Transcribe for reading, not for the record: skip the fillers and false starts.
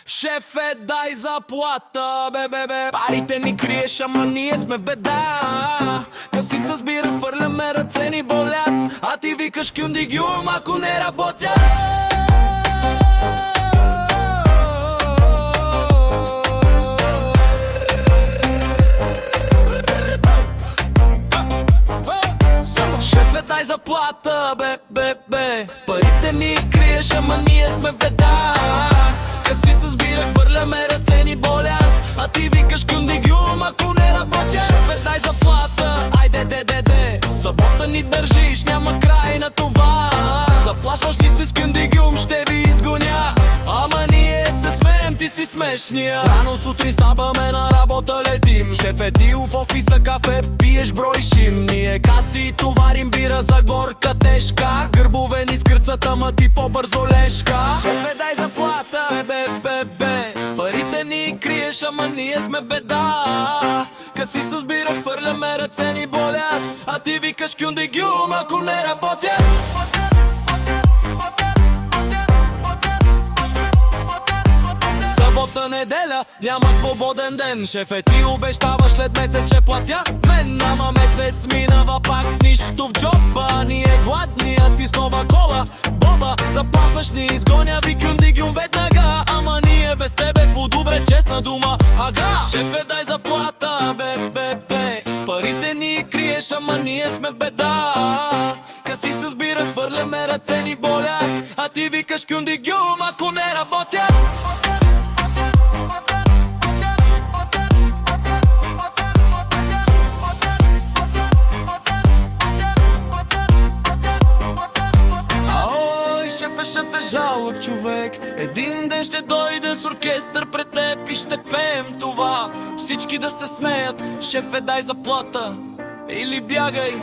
Шефе, дай заплата, бе. Парите ни криеш, ама ние сме в беда. Къси се сбира, фърляме, ръце ни болят, а ти викаш кюнди гюм, ако не работя. Шефе, дай заплата, бе. Парите ни криеш, ама ние сме в беда. Къси се сбира, хвърляме, ръце ни болят, а ти викаш кюнди гюм, ако не работя. Шефе, дай заплата, айде, де. Събота ни държиш, няма край на това. Заплашваш ли се с кюнди гюм, ще ви изгоня. Ама ние се смеем, ти си смешния. Рано сутрин ставаме, на работа летим. Шефе, ти в офиса кафе пиеш, броишим. Ние каси товарим, бира за горка тежка. Гърбове ни с кърцата, ма ти по-бързо лешка. Шефе, дай заплата, бе. Парите ни криеш, ама ние сме беда. Къси се сбира, хвърляме, ръце ни болят, а ти викаш кюнди гюм, ако не работя. Събота, неделя, няма свободен ден. Шефе, ти обещаваш след месец, че платя мен. Ама месец минава, пак нищо в джоба. Ние гладни, а ти с нова кола. Боба, заплашваш ни, изгоня ви кюнди гюм веднага. Ама ние без тебе по-добре, честна дума, ага. Шефе, дай заплата, бе. Парите ни криеш, ама ние сме в беда. Къси се сбира, хвърляме, ръце ни болят, а ти викаш кюнди гюм, ако не работя. Шефе, жалък човек. Един ден ще дойде с оркестър пред теб и ще пеем това. Всички да се смеят. Шефе, дай заплата или бягай.